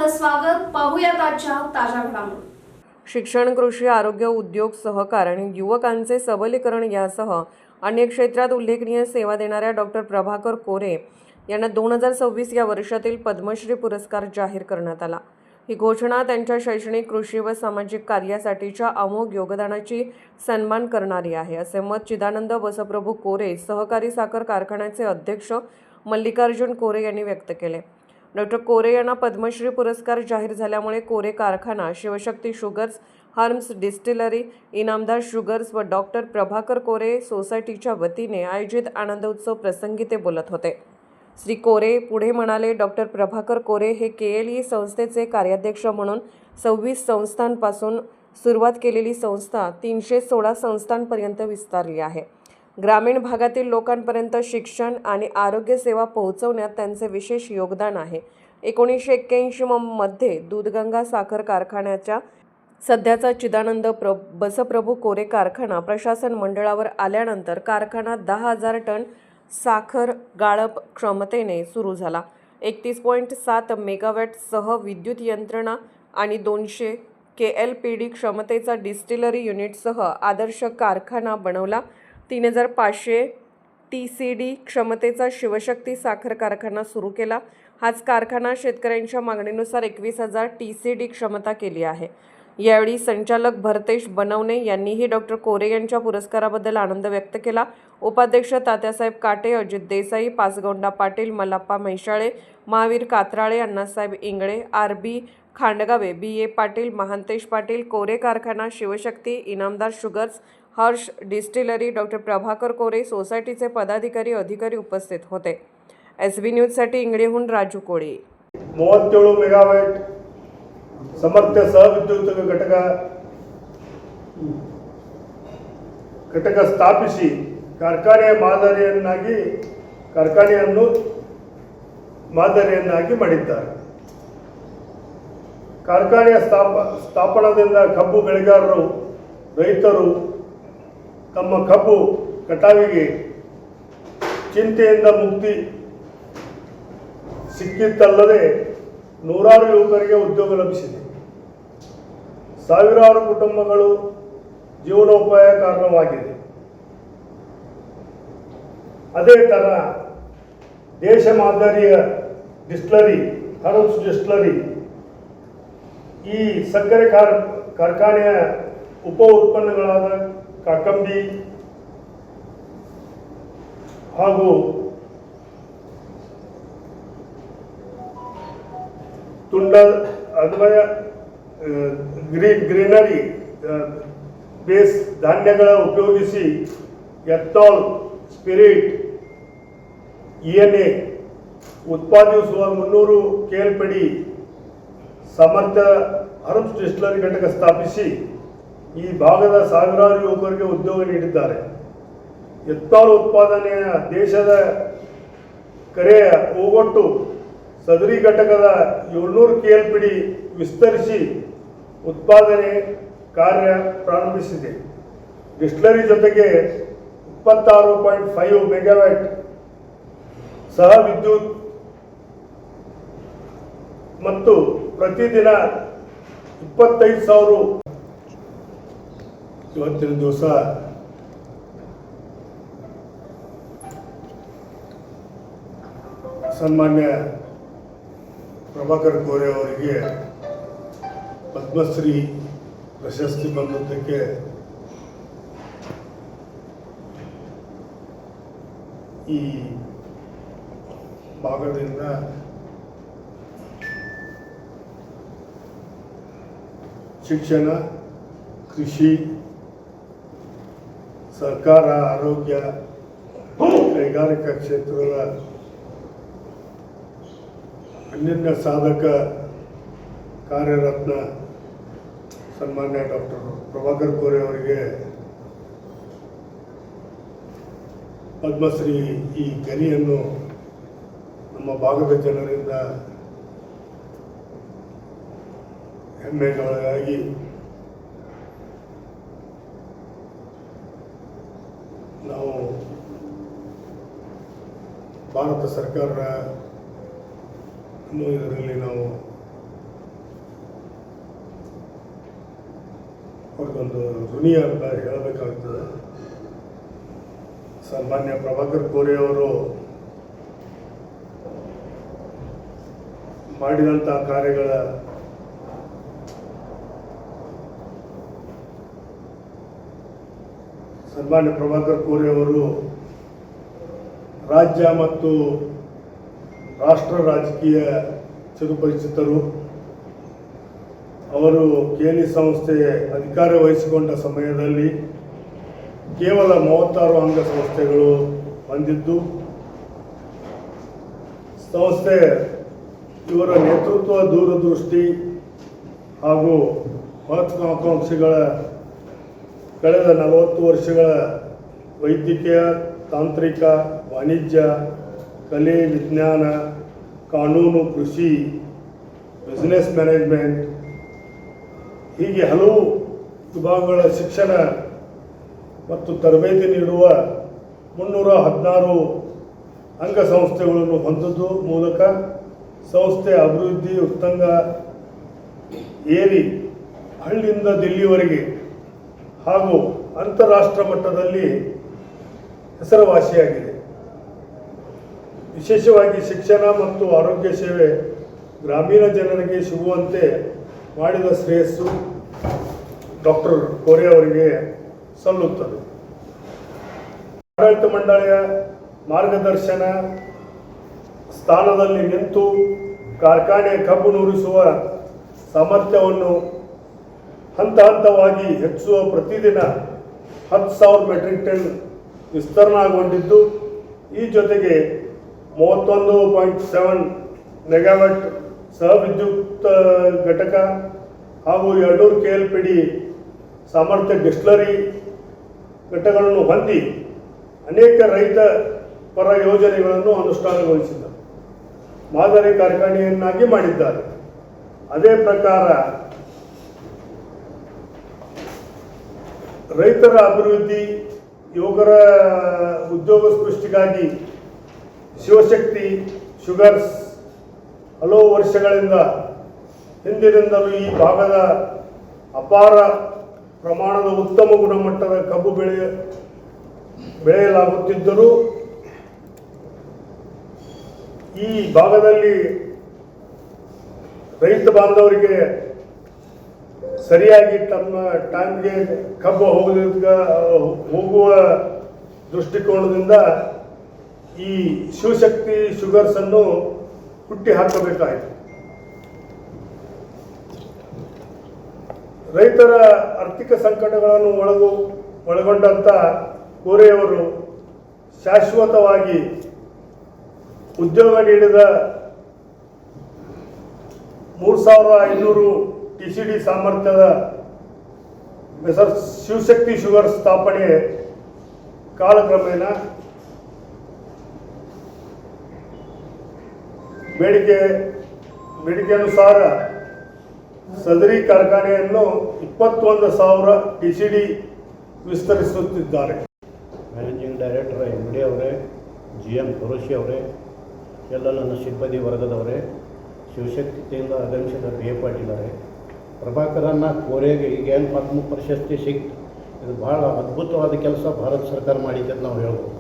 स्वागत. पाहूयात आजच्या ताज्या घडामोडी. शिक्षण, कृषी, आरोग्य, उद्योग, सहकार आणि युवकांचे सबलीकरण यासह अनेक क्षेत्रात उल्लेखनीय सेवा देणाऱ्या डॉक्टर प्रभाकर कोरे यांना 2026 या वर्षातील पद्मश्री पुरस्कार जाहीर करण्यात आला. ही घोषणा त्यांच्या शैक्षणिक, कृषी व सामाजिक कार्यासाठीच्या अमोघ योगदानाची सन्मान करणारी आहे, असे मत चिदानंद बसप्रभू कोरे सहकारी साखर कारखान्याचे अध्यक्ष मल्लिकार्जुन कोरे यांनी व्यक्त केले. डॉक्टर कोरे यांना पद्मश्री पुरस्कार जाहीर झाल्यामुळे कोरे कारखाना, Shivshakti sugars, Hermes distillery, Inamdar sugars व डॉक्टर प्रभाकर कोरे सोसायटीच्या वतीने आयोजित आनंदोत्सव प्रसंगी ते बोलत होते. श्री कोरे पुढे म्हणाले, डॉक्टर प्रभाकर कोरे हे KLE संस्थेचे कार्याध्यक्ष म्हणून 26 संस्थांपासून सुरुवात केलेली संस्था 316 संस्थांपर्यंत विस्तारली आहे. ग्रामीण भागातील लोकांपर्यंत शिक्षण आणि आरोग्य सेवा पोहोचवण्यात त्यांचे विशेष योगदान आहे. 1981 मध्ये दूधगंगा साखर कारखान्याच्या सध्याचा चिदानंद बसप्रभू कोरे कारखाना प्रशासन मंडळावर आल्यानंतर कारखाना 10,000 टन साखर गाळप क्षमतेने सुरू झाला. 31.7 मेगावॅट सह विद्युत यंत्रणा आणि 200 KLPD क्षमतेचा डिस्टिलरी युनिटसह आदर्श कारखाना बनवला. 3,500 TCD क्षमतेचा शिवशक्ती साखर कारखाना सुरू केला. हाच कारखाना शेतकऱ्यांच्या मागणीनुसार 21,000 TCD क्षमता केली आहे. यावेळी संचालक भरतेश बनवणे यांनीही डॉक्टर कोरे यांच्या पुरस्काराबद्दल आनंद व्यक्त केला. उपाध्यक्ष तात्यासाहेब काटे, अजित देसाई, पाचगौंडा पाटील, मल्लाप्पा म्हैसाळे, महावीर कात्राळे, अण्णासाहेब इंगळे, RB खांडगावे, BA पाटील, महांतेश पाटील, कोरे कारखाना, शिवशक्ती, इनामदार शुगर्स, हर्ष डिस्टिलरी, डॉक्टर प्रभाकर कोरे सोसायटीचे पदाधिकारी, अधिकारी उपस्थित होते. SB न्यूजसाठी इंगळेहून राजू कोळी. 37 ಮೆಗಾವ್ಯಾಟ್ ಸಮರ್ಥ ಸಹವಿದ್ಯುತ್ ಘಟಕ ಸ್ಥಾಪಿಸಿ ಕಾರ್ಖಾನೆಯನ್ನು ಮಾದರಿಯನ್ನಾಗಿ ಮಾಡಿದ್ದಾರೆ. ಕಾರ್ಖಾನೆಯ ಸ್ಥಾಪನದಿಂದ ಕಬ್ಬು ಬೆಳೆಗಾರರು, ರೈತರು ತಮ್ಮ ಕಬ್ಬು ಕಟಾವಿಗೆ ಚಿಂತೆಯಿಂದ ಮುಕ್ತಿ ಸಿಕ್ಕಿತ್ತಲ್ಲದೆ ನೂರಾರು ಯುವಕರಿಗೆ ಉದ್ಯೋಗ ಲಭಿಸಿದೆ. ಸಾವಿರಾರು ಕುಟುಂಬಗಳು ಜೀವನೋಪಾಯ ಕಾರಣವಾಗಿದೆ. ಅದೇ ಥರ ದೇಶ ಮಾದರಿಯ ಡಿಸ್ಟಿಲರಿ, ಹರ್ಬ್ಸ್ ಡಿಸ್ಟಿಲರಿ, ಈ ಸಕ್ಕರೆ ಕಾರ್ಖಾನೆಯ ಉಪ ಉತ್ಪನ್ನಗಳಾದ ಕಾಕಂಬಿ ಹಾಗೂ ತುಂಡ ಅನ್ವಯ ಗ್ರೀನರಿ ಬೇಸ್ ಧಾನ್ಯಗಳ ಉಪಯೋಗಿಸಿ ಎಥನಾಲ್, ಸ್ಪಿರಿಟ್, ENA ಉತ್ಪಾದಿಸುವ 300 KLPD ಸಮರ್ಥ ಹರ್ಬ್ಸ್ ಡಿಸ್ಟಿಲರಿ ಘಟಕ ಸ್ಥಾಪಿಸಿ ಈ ಭಾಗದ ಸಾವಿರಾರು ಯುವಕರಿಗೆ ಉದ್ಯೋಗ ನೀಡಿದ್ದಾರೆ. ಎಥನಾಲ್ ಉತ್ಪಾದನೆಯ ದೇಶದ ಕರೆಯ ಹೋಗೊಟ್ಟು ಸದರಿ ಘಟಕದ 700 KLPD ವಿಸ್ತರಿಸಿ ಉತ್ಪಾದನೆ ಕಾರ್ಯ ಪ್ರಾರಂಭಿಸಿದೆ. ಡಿಸ್ಟಿಲರಿ ಜೊತೆಗೆ 26.5 ಮೆಗಾವ್ಯಾಟ್ ಸಹ ವಿದ್ಯುತ್ ಮತ್ತು ಪ್ರತಿದಿನ 25,000 ಇವತ್ತಿನ ದಿವಸ ಸನ್ಮಾನ್ಯ ಪ್ರಭಾಕರ್ ಕೋರೆ ಅವರಿಗೆ ಪದ್ಮಶ್ರೀ ಪ್ರಶಸ್ತಿ ಬಂದದ್ದಕ್ಕೆ ಈ ಭಾಗದಿಂದ ಶಿಕ್ಷಣ, ಕೃಷಿ, ಸರ್ಕಾರ, ಆರೋಗ್ಯ, ಕೈಗಾರಿಕಾ ಕ್ಷೇತ್ರದ ಅನ್ಯನ್ಯ ಸಾಧಕ ಕಾರ್ಯರತ್ನ ಸನ್ಮಾನ್ಯ ಡಾಕ್ಟರ್ ಪ್ರಭಾಕರ್ ಕೋರೆ ಅವರಿಗೆ ಪದ್ಮಶ್ರೀ ಈ ಗರಿಯನ್ನು ನಮ್ಮ ಭಾಗದ ಜನರಿಂದ ಹೆಮ್ಮೆಗೊಳಗಾಗಿ ನಾವು ಭಾರತ ಸರ್ಕಾರ ಇದರಲ್ಲಿ ನಾವು ಅವ್ರಿಗೊಂದು ಋಣಿ ಅಂತ ಹೇಳಬೇಕಾಗ್ತದೆ. ಸನ್ಮಾನ್ಯ ಪ್ರಭಾಕರ್ ಕೋರೆ ಅವರು ಮಾಡಿದಂಥ ಕಾರ್ಯಗಳ ಸನ್ಮಾನ್ಯ ಪ್ರಭಾಕರ್ ಕೋರೆ ಅವರು ರಾಜ್ಯ ಮತ್ತು ರಾಷ್ಟ್ರ ರಾಜಕೀಯ ಚಿರಪರಿಚಿತರು. ಅವರು ಕೇಲಿ ಸಂಸ್ಥೆ ಅಧಿಕಾರ ವಹಿಸಿಕೊಂಡ ಸಮಯದಲ್ಲಿ ಕೇವಲ 36 ಅಂಗಸಂಸ್ಥೆಗಳು ಹೊಂದಿದ್ದು, ಸಂಸ್ಥೆ ಇವರ ನೇತೃತ್ವ, ದೂರದೃಷ್ಟಿ ಹಾಗೂ ಮಹತ್ವಾಕಾಂಕ್ಷೆಗಳ ಕಳೆದ 40 ವರ್ಷಗಳ ವೈದ್ಯಕೀಯ, ತಾಂತ್ರಿಕ, ವಾಣಿಜ್ಯ, ಕಲೆ, ವಿಜ್ಞಾನ, ಕಾನೂನು, ಕೃಷಿ, ಬಿಸ್ನೆಸ್ ಮ್ಯಾನೇಜ್ಮೆಂಟ್ ಹೀಗೆ ಹಲವು ವಿಭಾಗಗಳ ಶಿಕ್ಷಣ ಮತ್ತು ತರಬೇತಿ ನೀಡುವ 316 ಅಂಗಸಂಸ್ಥೆಗಳನ್ನು ಹೊಂದುವ ಮೂಲಕ ಸಂಸ್ಥೆ ಅಭಿವೃದ್ಧಿ ಉತ್ತುಂಗ ಏರಿ ಹಳ್ಳಿಯಿಂದ ದಿಲ್ಲಿವರೆಗೆ ಹಾಗೂ ಅಂತಾರಾಷ್ಟ್ರ ಮಟ್ಟದಲ್ಲಿ ಹೆಸರುವಾಸಿಯಾಗಿದೆ. ವಿಶೇಷವಾಗಿ ಶಿಕ್ಷಣ ಮತ್ತು ಆರೋಗ್ಯ ಸೇವೆ ಗ್ರಾಮೀಣ ಜನರಿಗೆ ಸಿಗುವಂತೆ ಮಾಡಿದ ಶ್ರೇಯಸ್ಸು ಡಾಕ್ಟರ್ ಕೋರೆ ಅವರಿಗೆ ಸಲ್ಲುತ್ತದೆ. ಆಡಳಿತ ಮಂಡಳಿಯ ಮಾರ್ಗದರ್ಶನ ಸ್ಥಾನದಲ್ಲಿ ನಿಂತು ಕಾರ್ಖಾನೆ ಕಬ್ಬು ನುರಿಸುವ ಸಾಮರ್ಥ್ಯವನ್ನು ಹಂತ ಹಂತವಾಗಿ ಹೆಚ್ಚಿಸುವ ಪ್ರತಿದಿನ 10,000 ಮೆಟ್ರಿಕ್ ಟನ್ ವಿಸ್ತರಣೆಗೊಂಡಿದ್ದು, ಈ ಜೊತೆಗೆ 31.7 ಮೆಗಾವ್ಯಾಟ್ ಸಹವಿದ್ಯುತ್ ಘಟಕ ಹಾಗೂ 200 KLPD ಸಾಮರ್ಥ್ಯ ಡಿಸ್ಟಿಲರಿ ಘಟಕಗಳನ್ನು ಹೊಂದಿ ಅನೇಕ ರೈತ ಪರ ಯೋಜನೆಗಳನ್ನು ಅನುಷ್ಠಾನಗೊಳಿಸಿದ್ದಾರೆ, ಮಾದರಿ ಕಾರ್ಖಾನೆಯನ್ನಾಗಿ ಮಾಡಿದ್ದಾರೆ. ಅದೇ ಪ್ರಕಾರ ರೈತರ ಅಭಿವೃದ್ಧಿ, ಯುವಕರ ಉದ್ಯೋಗ ಸೃಷ್ಟಿಗಾಗಿ ಶಿವಶಕ್ತಿ ಶುಗರ್ಸ್ ಹಲವು ವರ್ಷಗಳಿಂದ ಹಿಂದಿನಿಂದಲೂ ಈ ಭಾಗದ ಅಪಾರ ಪ್ರಮಾಣದ ಉತ್ತಮ ಗುಣಮಟ್ಟದ ಕಬ್ಬು ಬೆಳೆಯಲಾಗುತ್ತಿದ್ದರೂ ಈ ಭಾಗದಲ್ಲಿ ರೈತ ಬಾಂಧವರಿಗೆ ಸರಿಯಾಗಿ ತಮ್ಮ ಟೈಮ್ಗೆ ಕಬ್ಬು ಹೋಗುವ ದೃಷ್ಟಿಕೋನದಿಂದ ಈ ಶಿವಶಕ್ತಿ ಶುಗರ್ಸನ್ನು ಹುಟ್ಟಿ ಹಾಕಬೇಕಾಯಿತು. ರೈತರ ಆರ್ಥಿಕ ಸಂಕಟಗಳನ್ನು ಒಳಗೊಂಡಂಥ ಕೋರೆಯವರು ಶಾಶ್ವತವಾಗಿ ಉದ್ಯೋಗ ನೀಡಿದ 3,500 TCD ಸಾಮರ್ಥ್ಯದ ಮೆಸರ್ ಶಿವಶಕ್ತಿ ಶುಗರ್ ಸ್ಥಾಪನೆ ಕಾಲಕ್ರಮೇಣ ಬೇಡಿಕೆ ಅನುಸಾರ ಸದರಿ ಕಾರ್ಖಾನೆಯನ್ನು 21,000 TCD ವಿಸ್ತರಿಸುತ್ತಿದ್ದಾರೆ. ಮ್ಯಾನೇಜಿಂಗ್ ಡೈರೆಕ್ಟರ್ MD ಅವರೇ, GM ಖುರೇಶಿ ಅವರೇ, ಎಲ್ಲ ನನ್ನ ಸಿಬ್ಬಂದಿ ವರ್ಗದವರೇ, ಶಿವಶಕ್ತಿಯಿಂದ ಆಗಮಿಸಿದ BA ಪಾಟೀಲ್ ಅವರೇ, ಪ್ರಭಾಕರನ್ನ ಕೋರೆಗೆ ಈಗೇನು ಪದ್ಮ ಪ್ರಶಸ್ತಿ ಸಿಕ್ತು, ಇದು ಭಾಳ ಅದ್ಭುತವಾದ ಕೆಲಸ ಭಾರತ ಸರ್ಕಾರ ಮಾಡಿದೆ ಅಂತ ನಾವು ಹೇಳ್ಬೋದು.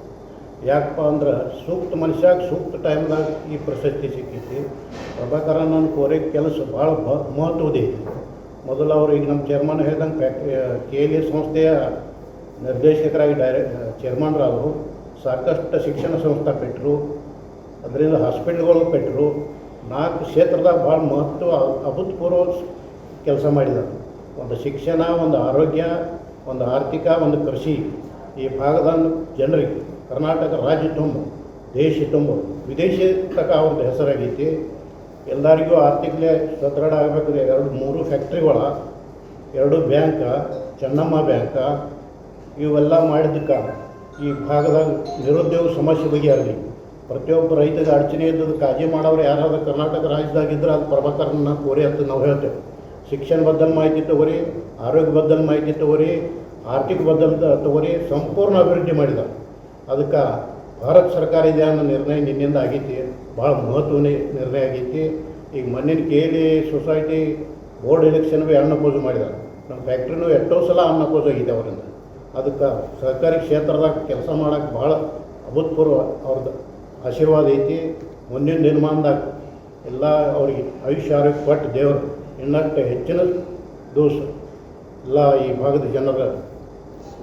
ಯಾಕಪ್ಪ ಅಂದ್ರೆ ಸೂಕ್ತ ಮನುಷ್ಯಾಗ ಸೂಕ್ತ ಟೈಮ್ದಾಗ ಈ ಪ್ರಶಸ್ತಿ ಸಿಕ್ಕೈತಿ. ಪ್ರಭಾಕರನ್ನ ಕೋರೆಗೆ ಕೆಲಸ ಭಾಳ ಮಹತ್ವದೈತಿ. ಮೊದಲು ಅವರು ಈಗ ನಮ್ಮ ಚೇರ್ಮನ್ ಹೇಳ್ದಂಗೆ KLE ಸಂಸ್ಥೆಯ ನಿರ್ದೇಶಕರಾಗಿ ಚೇರ್ಮನ್ರಾದರು. ಸಾಕಷ್ಟು ಶಿಕ್ಷಣ ಸಂಸ್ಥೆ ಕಟ್ಟರು, ಅದರಿಂದ ಹಾಸ್ಪಿಟ್ಲ್ಗಳು ಕಟ್ಟರು. 4 ಕ್ಷೇತ್ರದಾಗ ಭಾಳ ಮಹತ್ವ ಅಭೂತಪೂರ್ವ ಕೆಲಸ ಮಾಡಿದ್ದಾರೆ. ಒಂದು ಶಿಕ್ಷಣ, ಒಂದು ಆರೋಗ್ಯ, ಒಂದು ಆರ್ಥಿಕ, ಒಂದು ಕೃಷಿ. ಈ ಭಾಗದ ಜನರಿಗೆ ಕರ್ನಾಟಕ ರಾಜ್ಯ ತುಂಬ, ದೇಶ ತುಂಬ, ವಿದೇಶಿ ತನಕ ಅವ್ರದ್ದು ಹೆಸರಾಗೈತಿ. ಎಲ್ಲರಿಗೂ ಆರ್ಥಿಕತೆ ಸದೃಢ ಆಗಬೇಕಾದ್ರೆ 2-3 ಫ್ಯಾಕ್ಟ್ರಿಗಳ, 2 ಬ್ಯಾಂಕ, ಚೆನ್ನಮ್ಮ ಬ್ಯಾಂಕ ಇವೆಲ್ಲ ಮಾಡಿದ್ದಕ್ಕೆ ಈ ಭಾಗದಾಗ ನಿರುದ್ಯೋಗ ಸಮಸ್ಯೆ ಬಗೆಹರಿಲಿ. ಪ್ರತಿಯೊಬ್ಬ ರೈತಗೆ ಅಡಚಣೆ ಇದ್ದದ್ದು ಕಾಳಜಿ ಮಾಡೋರು ಯಾರಾದ್ರೂ ಕರ್ನಾಟಕ ರಾಜ್ಯದಾಗಿದ್ದರೆ ಅದು ಪ್ರಭಾಕರನ್ನ ಕೋರೆ ಅಂತ ನಾವು ಹೇಳ್ತೇವೆ. ಶಿಕ್ಷಣ ಬದ್ದಲ್ ಮಾಹಿತಿ ತಗೋರಿ, ಆರೋಗ್ಯ ಬದ್ದಲ್ ಮಾಹಿತಿ ತಗೋರಿ, ಆರ್ಥಿಕ ಬದ್ದಲ್ ತಗೋರಿ, ಸಂಪೂರ್ಣ ಅಭಿವೃದ್ಧಿ ಮಾಡಿದ. ಅದಕ್ಕೆ ಭಾರತ ಸರ್ಕಾರ ಇದೆ ಅನ್ನೋ ನಿರ್ಣಯ ನಿನ್ನಿಂದ ಆಗೈತಿ, ಭಾಳ ಮಹತ್ವನೇ ನಿರ್ಣಯ ಆಗೈತಿ. ಈಗ ಮೊನ್ನೆ KLE ಸೊಸೈಟಿ ಬೋರ್ಡ್ ಎಲೆಕ್ಷನ್ ಭೀ ಅಣ್ಣಪೋಜು ಮಾಡಿದ್ದಾರೆ. ನಮ್ಮ ಫ್ಯಾಕ್ಟ್ರಿನೂ ಎಷ್ಟೋ ಸಲ ಅನ್ನಕ್ಕೋಸಾಗಿದೆ ಅವರಿಂದ. ಅದಕ್ಕೆ ಸಹಕಾರಿ ಕ್ಷೇತ್ರದಾಗ ಕೆಲಸ ಮಾಡೋಕ್ಕೆ ಭಾಳ ಅಭೂತಪೂರ್ವ ಅವ್ರದ್ದು ಆಶೀರ್ವಾದ ಐತಿ. ಮುಂದಿನ ದಿನಮಾನದಾಗ ಎಲ್ಲ ಅವ್ರಿಗೆ ಆಯುಷ್ಯ ಆರೋಗ್ಯ ಕೊಟ್ಟು ದೇವರು ಇನ್ನಷ್ಟು ಹೆಚ್ಚಿನ ದೋಷ ಎಲ್ಲ ಈ ಭಾಗದ ಜನರ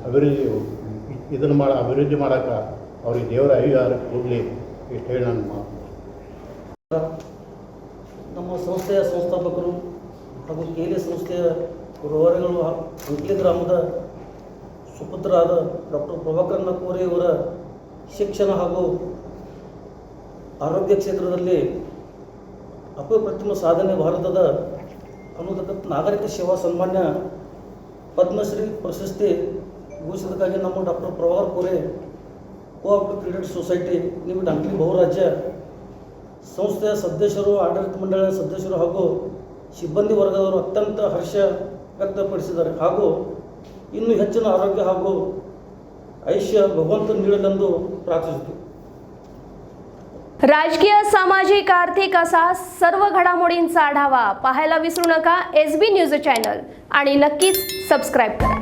ಅಭಿವೃದ್ಧಿ ಮಾಡೋಕೆ ಅವ್ರಿಗೆ ದೇವರ ಆಯುಷ್ಯ ಆರೋಗ್ಯ ಕೊಡಲಿ ಇಷ್ಟು ಹೇಳಿ ನಾನು ಮಾತು. ನಮ್ಮ ಸಂಸ್ಥೆಯ ಸಂಸ್ಥಾಪಕರು ಹಾಗೂ ಕೇಲಿ ಸಂಸ್ಥೆಯ ರೋವರಿಗಳು ಅಂಕಲಿ ಗ್ರಾಮದ ಸುಪುತ್ರರಾದ ಡಾಕ್ಟರ್ ಪ್ರಭಾಕರನ ಕೋರೆ ಅವರ ಶಿಕ್ಷಣ ಹಾಗೂ ಆರೋಗ್ಯ ಕ್ಷೇತ್ರದಲ್ಲಿ ಅಪ್ರತಿಮ ಸಾಧನೆ ಭಾರತದ ಅನ್ನೋದಕ್ಕೆ ನಾಗರಿಕ ಸೇವಾ ಸನ್ಮಾನ್ಯ ಪದ್ಮಶ್ರೀ ಪ್ರಶಸ್ತಿ ಘೋಷಿತಕ್ಕಾಗಿ ನಮ್ಮ doctor Prabhakar Kore cooperative credit society limited Ankali ಬಹುರಾಜ್ಯ ಸಂಸ್ಥೆಯ ಸದಸ್ಯರು, ಆಡಳಿತ ಮಂಡಳಿಯ ಸದಸ್ಯರು ಹಾಗೂ ಸಿಬ್ಬಂದಿ ವರ್ಗದವರು ಅತ್ಯಂತ ಹರ್ಷ ವ್ಯಕ್ತಪಡಿಸಿದ್ದಾರೆ. ಹಾಗೂ ಇನ್ನೂ ಹೆಚ್ಚಿನ ಆರೋಗ್ಯ ಹಾಗೂ ಆಯುಷ್ಯ ಭಗವಂತ ನೀಡಲೆಂದು ಪ್ರಾರ್ಥಿಸುತ್ತೀವಿ. राजकीय, सामाजिक, आर्थिक असा सर्व घडामोडींचा आढावा पाहायला विसरू नका SB न्यूज चॅनल आणि नक्कीच सबस्क्राईब करा.